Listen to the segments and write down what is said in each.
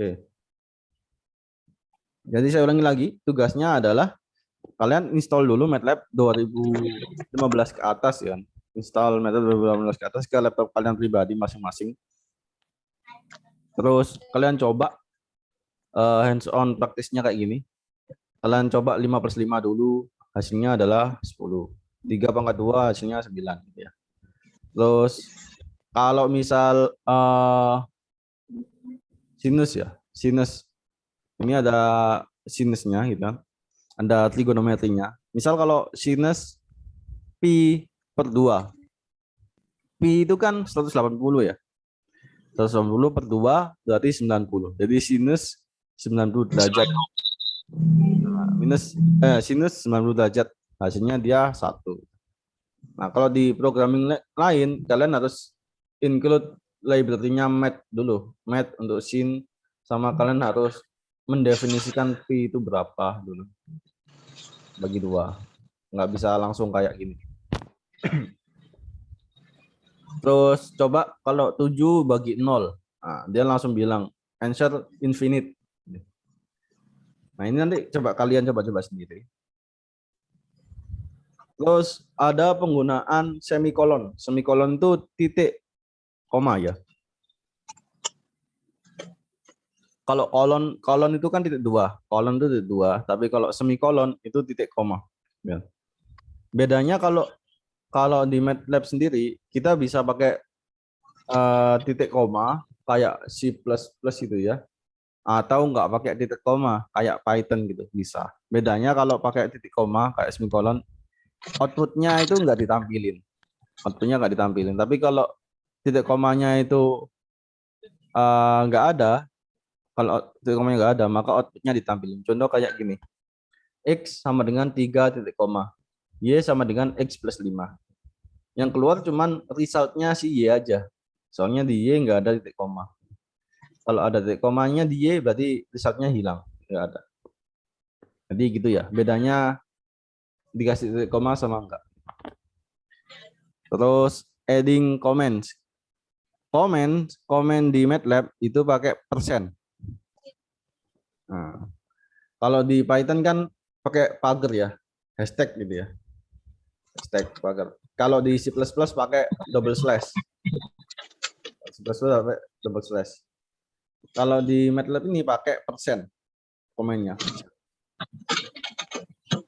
Oke. Jadi saya ulangi lagi, tugasnya adalah kalian install dulu MATLAB 2015 ke atas ya. Install MATLAB 2015 ke atas ke laptop kalian pribadi masing-masing. Terus kalian coba hands-on praktisnya kayak gini. Kalian coba 5/5 dulu, hasilnya adalah 10. 3/2 hasilnya 9 gitu ya. Terus kalau misal sinus ya, sinus ini ada sinusnya gitu, ada trigonometrinya. Misal kalau sinus pi per 2, pi itu kan 180 ya, 180 per 2 berarti 90. Jadi sinus 90 derajat. Nah, sinus 90 derajat, hasilnya dia 1. Nah, kalau di programming lain, kalian harus include library-nya math dulu. Math untuk sin, sama kalian harus mendefinisikan pi itu berapa dulu. Bagi 2. Nggak bisa langsung kayak gini. Terus coba kalau 7 bagi 0. Nah, dia langsung bilang answer infinite. Nah, ini nanti coba kalian coba sendiri. Terus ada penggunaan semikolon. Semikolon itu titik koma ya. Kalau kolon itu kan titik 2. Kolon itu titik 2, tapi kalau semikolon itu titik koma. Ya. Bedanya kalau di MATLAB sendiri kita bisa pakai titik koma kayak C++ gitu ya. Atau nggak pakai titik koma kayak Python gitu bisa. Bedanya kalau pakai titik koma kayak semikolon, outputnya itu nggak ditampilin. Outputnya nggak ditampilin. Tapi kalau titik komanya itu nggak ada, kalau titik komanya nggak ada, maka outputnya ditampilin. Contoh kayak gini, X sama dengan 3 titik koma, Y sama dengan X plus 5. Yang keluar cuman resultnya si Y aja. Soalnya di Y nggak ada titik koma. Kalau ada titik komanya di Y berarti resultnya hilang, nggak ada. Jadi gitu ya, bedanya dikasih titik koma sama enggak. Terus adding comments. Comment di MATLAB itu pakai persen. Nah, kalau di Python kan pakai pagar ya, hashtag gitu ya. Hashtag pagar. Kalau di C++ pakai double slash. C++ pakai double slash. Kalau di MATLAB ini pakai persen komennya.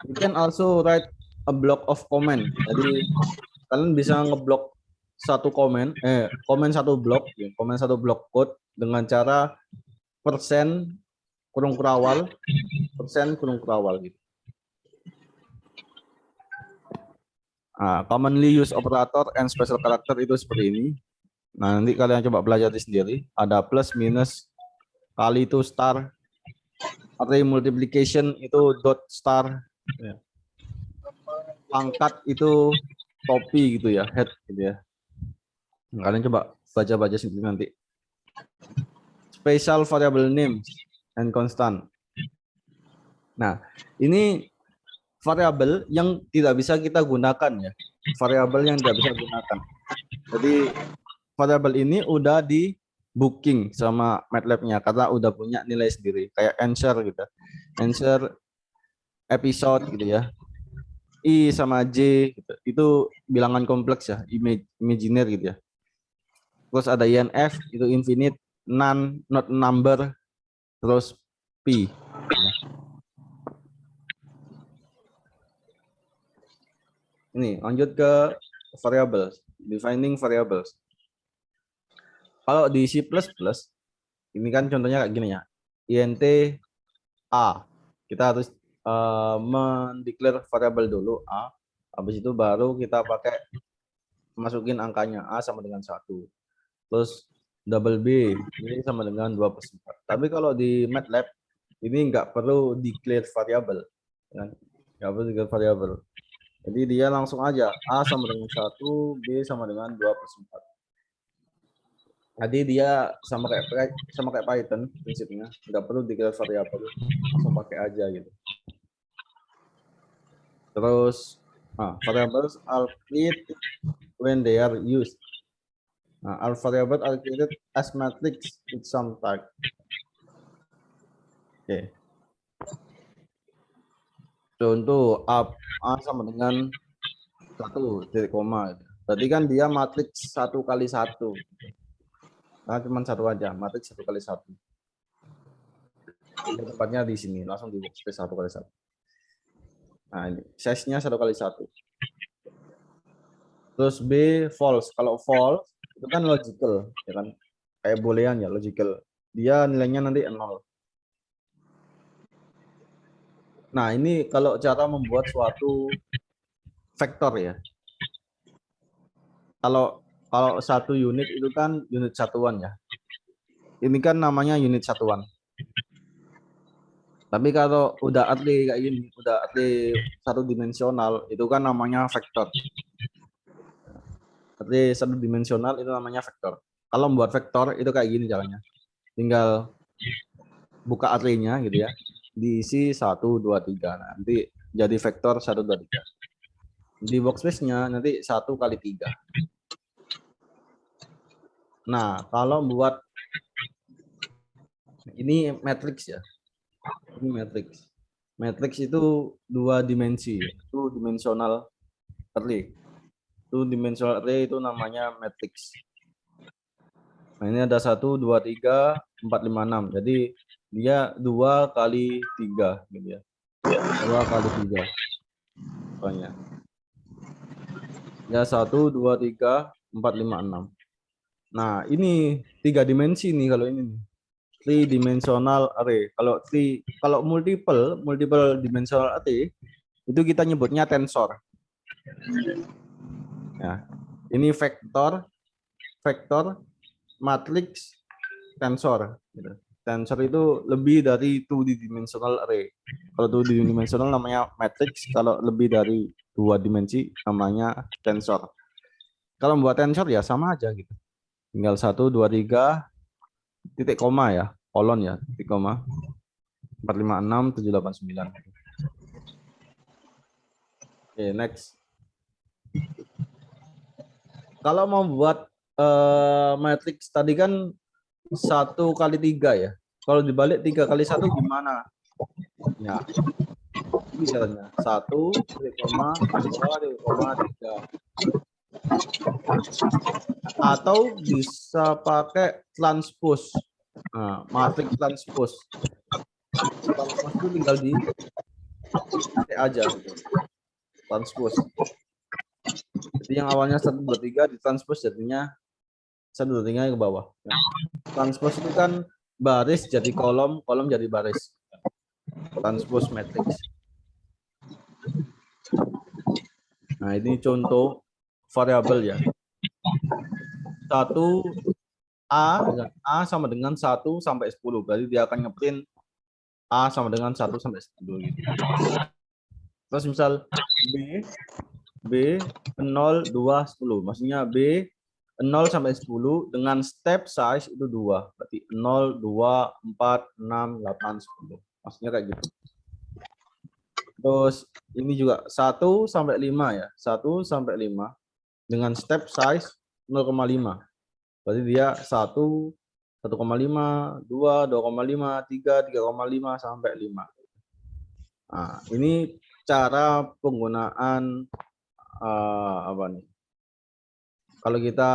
You can also write a block of comment. Jadi kalian bisa ngeblok satu komen satu blok code dengan cara persen kurung kurawal gitu. Commonly used operator and special character itu seperti ini. Nah, nanti kalian coba pelajari sendiri. Ada plus, minus, kali itu star, array multiplication itu dot star, pangkat itu topi gitu ya, head gitu ya. Kalian coba baca sendiri nanti. Special variable names and constant. Nah, ini variabel yang tidak bisa kita gunakan ya. Variabel yang tidak bisa gunakan. Jadi variabel ini udah di booking sama MATLAB-nya karena udah punya nilai sendiri kayak answer gitu. Answer episode gitu ya. I sama J gitu. Itu bilangan kompleks ya, imaginer gitu ya. Terus ada INF itu infinite, none, not number, terus P. Ini lanjut ke variables, defining variables. Kalau di C++, ini kan contohnya kayak gini ya, int a. Kita harus mendeklar variabel dulu a, habis itu baru kita pakai masukin angkanya a sama dengan 1. Terus double b ini sama dengan 2/4. Tapi kalau di MATLAB ini nggak perlu declare variabel, kan? Nggak perlu declare variabel. Jadi dia langsung aja a sama dengan 1, b sama dengan 2/4. Jadi dia sama kayak Python prinsipnya, nggak perlu declare variabel, langsung pakai aja gitu. Terus variables are created when they are used. Our variables are created as matrix with some type. Oke. Contoh A sama dengan 1 titik koma. Berarti kan dia matriks 1 kali 1. Nah, cuma 1 aja, matriks 1 kali 1. Tempatnya di sini, langsung di workspace 1 kali 1. Nah, ini size-nya 1 kali 1. Terus B false. Kalau false itu kan logical, ya kan? Kayak boolean ya, logical. Dia nilainya nanti 0. Nah, ini kalau cara membuat suatu vektor ya. Kalau satu unit itu kan unit satuan ya. Ini kan namanya unit satuan. Tapi kalau udah arti kayak gini, udah arti satu dimensional, itu kan namanya vektor. Arti satu dimensional itu namanya vektor. Kalau membuat vektor itu kayak gini caranya. Tinggal buka artinya gitu ya. Diisi 1, 2, 3. Nanti jadi vektor 1, 2, 3. Di workspace-nya nanti 1 kali 3. Nah, kalau buat ini matriks ya. Ini matriks. Matriks itu 2 dimensi, itu dimensional array. Itu dimensional array itu namanya matriks. Nah, ini ada 1, 2, 3, 4, 5, 6. Jadi dia 2 kali 3 gitu ya. 2 kali 3. Banyak. Ya 1, 2, 3, 4, 5, 6. Nah, ini 3 dimensi nih kalau ini nih. 3 dimensional array. Kalau multiple dimensional array itu kita nyebutnya tensor. Ya. Ini vektor matriks tensor gitu. Tensor itu lebih dari 2 dimensional array. Kalau 2 dimensional namanya matriks, kalau lebih dari 2 dimensi namanya tensor. Kalau membuat tensor ya sama aja gitu. Tinggal 1, 2, 3 titik koma ya, kolon ya, titik koma. 4, 5, 6, 7, 8, 9. Oke, next. Kalau mau buat matriks tadi kan 1 kali 3 ya. Kalau dibalik 3 kali 1 gimana? Ya, ini caranya. 1, 2, 3. Atau bisa pakai transpose. Nah, matriks transpose. Transpose itu tinggal di aja. Transpose. Jadi yang awalnya 1, 2, 3 ditranspose jadinya 1, 2, 3 ke bawah. Nah, transpose itu kan baris jadi kolom, kolom jadi baris. Transpose matrix. Nah, ini contoh variabel ya. 1 A sama dengan 1 sampai 10. Berarti dia akan ngeprint A sama dengan 1 sampai 10 gitu. Terus misal B 0, 2, 10. Maksudnya B 0 sampai 10 dengan step size itu 2. Berarti 0, 2, 4, 6, 8, 10. Maksudnya kayak gitu. Terus ini juga 1 sampai 5 ya. 1 sampai 5 dengan step size 0,5. Berarti dia 1, 1,5, 2, 2,5, 3, 3,5 sampai 5. Nah, ini cara penggunaan apa nih? Kalau kita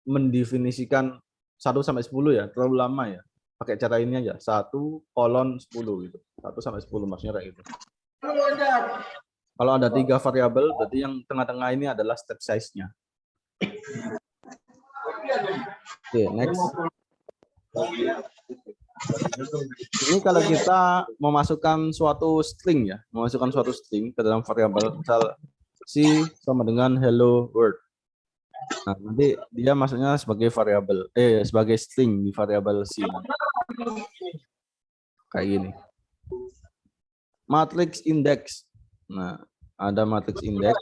mendefinisikan 1 sampai 10 ya, terlalu lama ya. Pakai cara ini aja, 1 kolon 10 gitu. 1 sampai 10 maksudnya kayak gitu. Kalau ada 3 variabel, berarti yang tengah-tengah ini adalah step size-nya. Oke, next. Ini kalau kita memasukkan suatu string ya, memasukkan suatu string ke dalam variabel, misal C sama dengan hello world. Nah, nanti dia masuknya sebagai variabel, sebagai string di variabel C. Kayak gini. Matrix index. Nah, ada matrix index.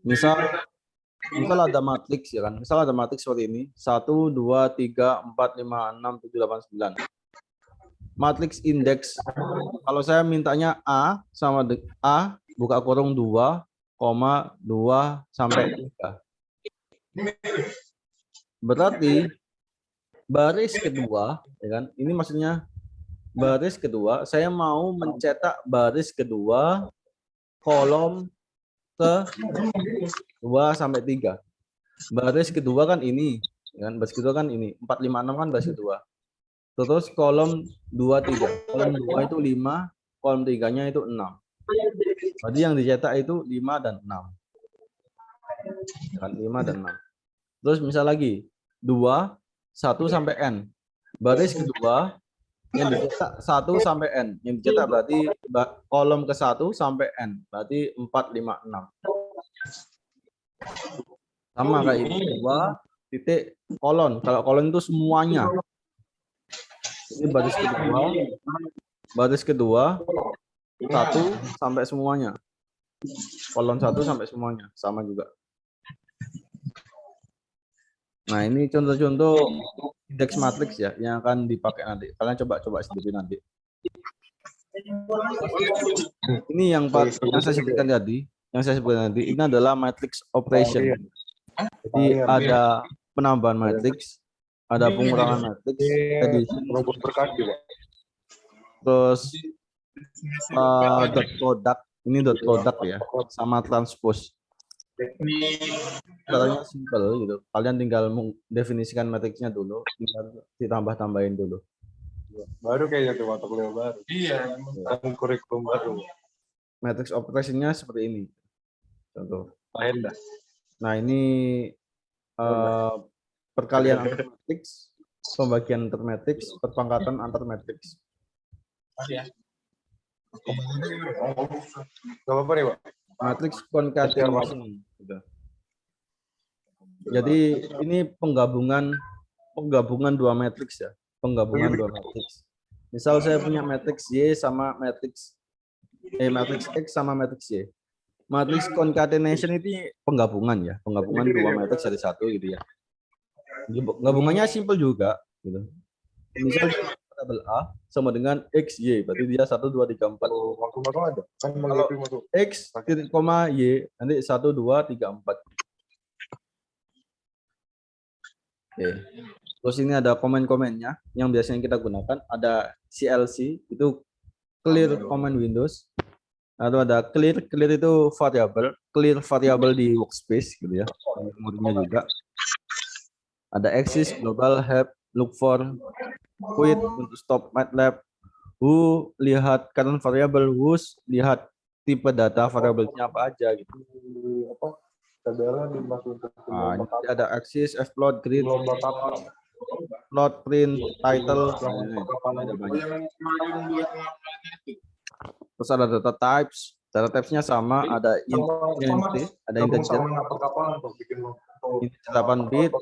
Misal ada matriks ya kan. Misal ada matriks seperti ini. 1, 2, 3, 4, 5, 6, 7, 8, 9. Matriks indeks. Kalau saya mintanya A sama A buka kurung 2, 2 sampai 3. Berarti baris kedua, ya kan? Ini maksudnya baris kedua, saya mau mencetak baris kedua kolom ke 2 sampai 3. Baris kedua kan ini, ya kan? Baris kedua kan ini, 4, 5, 6 kan baris kedua. Terus kolom 2, 3. Kolom 2 itu 5, kolom 3-nya itu 6. Jadi yang dicetak itu 5 dan 6. Kan 5 dan 6. Terus misal lagi 2, 1 sampai N. Baris kedua yang dicetak 1 sampai N. Yang dicetak berarti kolom ke 1 sampai N. Berarti 4, 5, 6. Sama kayak ini. 2 titik kolon. Kalau kolon itu semuanya. Ini baris kedua. Baris kedua 1 sampai semuanya. Kolon 1 sampai semuanya. Sama juga. Nah, ini contoh-contoh indeks matriks ya yang akan dipakai nanti. Kalian coba sendiri nanti. Ini yang saya sebutkan tadi, ini adalah matrix operation. Jadi ada penambahan matrix, ada pengurangan matrix, addition, terus dot product, ini dot product ya, sama transpose. Caranya simple gitu. Kalian tinggal mendefinisikan matriksnya dulu, tinggal ditambah-tambahin dulu. Baru kayaknya tuh mata kuliah baru. Iya, kurikulum baru. Matrix operasinya seperti ini. Contoh. Nah, ini perkalian antar matriks, pembagian antar matriks, perpangkatan antar matriks. Ya. Gak apa-apa nih, Pak. Matrix concatenation. Jadi ini penggabungan dua matriks ya, penggabungan dua matriks. Misal saya punya matriks Y sama matriks X sama matriks Y. Matriks concatenation itu penggabungan ya, penggabungan dua matriks jadi satu gitu ya. Gabungannya simple juga gitu. Misal variabel A sama dengan X, Y, berarti dia 1, 2, 3, 4. Waktu ada. Kan kalau X, titik, koma, Y, nanti 1, 2, 3, 4. Oke. Terus ini ada komen-komennya yang biasanya kita gunakan. Ada CLC, itu clear command Windows. Atau ada clear itu clear variable di workspace gitu ya. Kemudiannya juga. Ada exist, global, help, look for, quit untuk stop MATLAB, who lihat current variable, whose lihat tipe data variabelnya apa aja gitu. Nah, ini ada axis, float, grid, plot, print, title, ada banyak. Terus ada data types. Data types-nya sama, ada int, ada integer, integer 8 bit,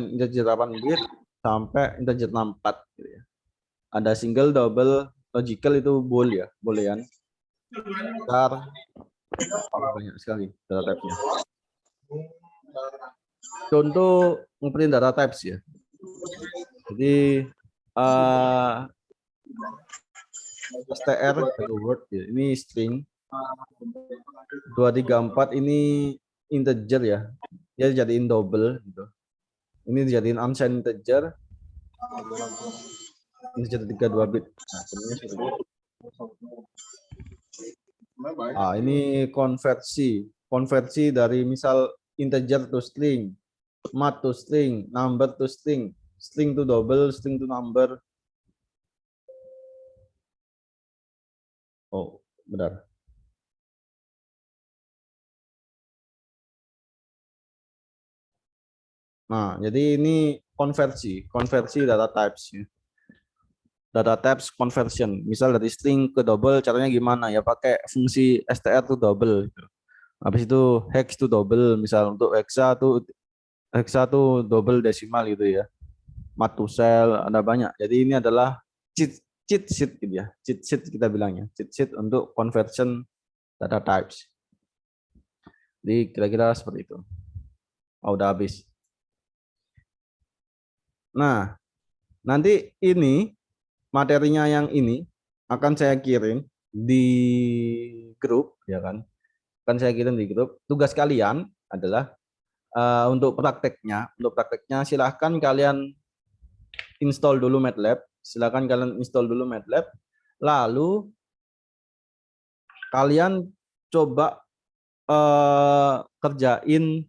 integer 8 bit sampai integer 64 gitu ya. Ada single, double, logical itu bool ya, boolean. Char, banyak sekali data type-nya. Contoh ngeprint data types ya. Jadi str hello world ya. Ini string. 234 ini integer ya. Dia jadiin double gitu. Ini dijadiin unsigned integer. Integer 32 bit. Nah, ini konversi dari misal integer to string, mat to string, number to string, string to double, string to number. Oh, benar. Nah, jadi ini konversi data types ya. Data types conversion. Misal dari string ke double caranya gimana ya, pakai fungsi str to double gitu. Habis itu hex to double, misal untuk hexa tuh double desimal gitu ya. Mat to cell ada banyak. Jadi ini adalah cheat sheet gitu ya. Cheat sheet kita bilangnya. Cheat sheet untuk conversion data types. Jadi kira-kira seperti itu. Oh, udah habis. Nah, nanti ini materinya yang ini akan saya kirim di grup ya kan. Akan saya kirim di grup. Tugas kalian adalah untuk prakteknya silahkan kalian install dulu MATLAB. Lalu kalian coba kerjain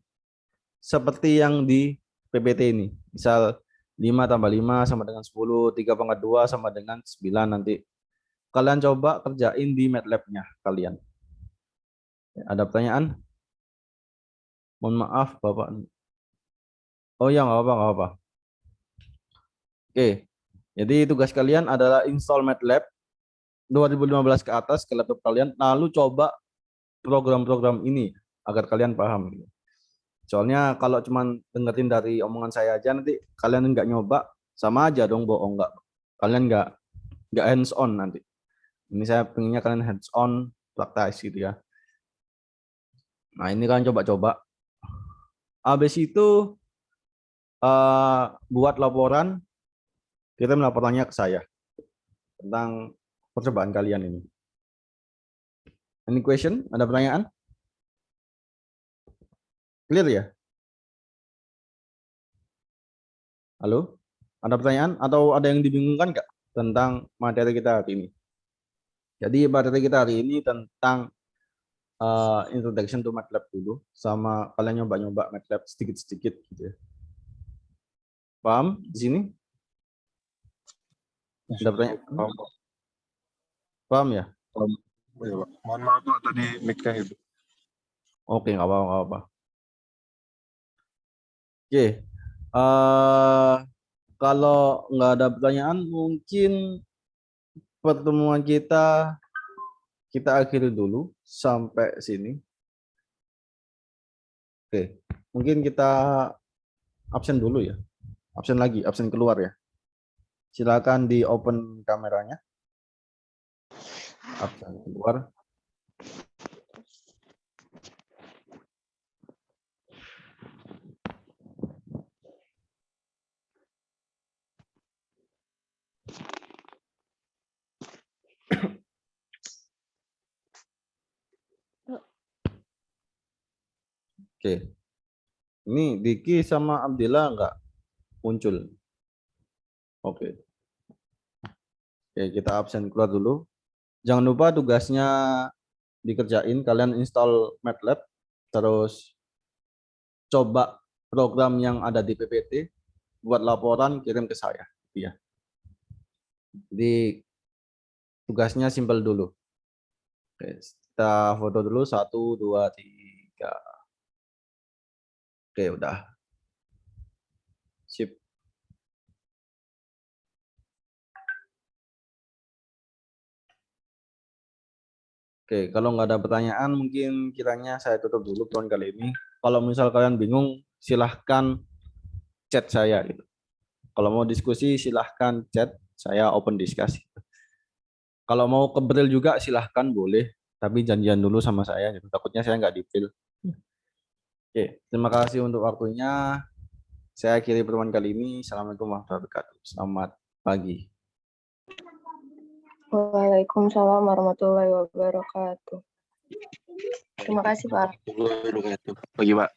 seperti yang di PPT ini. Misal 5 tambah 5 sama dengan 10, 3/2 sama dengan 9 nanti. Kalian coba kerjain di MATLAB-nya kalian. Ada pertanyaan? Mohon maaf, Bapak. Oh ya, nggak apa-apa. Oke, jadi tugas kalian adalah install MATLAB 2015 ke atas ke laptop kalian, lalu coba program-program ini agar kalian paham. Soalnya kalau cuman dengerin dari omongan saya aja, nanti kalian nggak nyoba, sama aja dong bohong, nggak. Kalian nggak hands on nanti. Ini saya pengennya kalian hands on, praktis gitu ya. Nah ini kalian coba-coba. Habis itu buat laporan, kirim laporannya ke saya tentang percobaan kalian ini. Any question? Ada pertanyaan? Clear ya? Halo? Ada pertanyaan atau ada yang dibingungkan nggak tentang materi kita hari ini? Jadi materi kita hari ini tentang introduction to MATLAB dulu, sama kalian nyoba-nyoba MATLAB sedikit-sedikit gitu ya. Paham di sini? Ada pertanyaan? Paham ya? Paham. Ya, Pak. Mohon maaf Pak, tadi mic-nya itu. Oke, nggak apa-apa. Oke, kalau nggak ada pertanyaan, mungkin pertemuan kita akhiri dulu sampai sini. Oke, mungkin kita absen dulu ya. Absen keluar ya. Silakan di open kameranya. Absen keluar. Oke. Ini Diki sama Abdillah nggak muncul. Oke. Oke, kita absen keluar dulu. Jangan lupa tugasnya dikerjain. Kalian install MATLAB, terus coba program yang ada di PPT, buat laporan, kirim ke saya. Ya. Jadi tugasnya simpel dulu. Oke, kita foto dulu 1, 2, 3. Oke, udah. Sip. Oke, kalau nggak ada pertanyaan, mungkin kiranya saya tutup dulu tahun kali ini. Kalau misal kalian bingung, silahkan chat saya. Gitu. Kalau mau diskusi, silahkan chat. Saya open diskusi. Kalau mau ke Bril juga, silahkan boleh. Tapi janjian dulu sama saya. Gitu. Takutnya saya nggak di-fill. Oke, terima kasih untuk waktunya. Saya akhiri pertemuan kali ini. Assalamualaikum warahmatullahi wabarakatuh. Selamat pagi. Waalaikumsalam warahmatullahi wabarakatuh. Terima kasih, Pak. Pagi, Pak.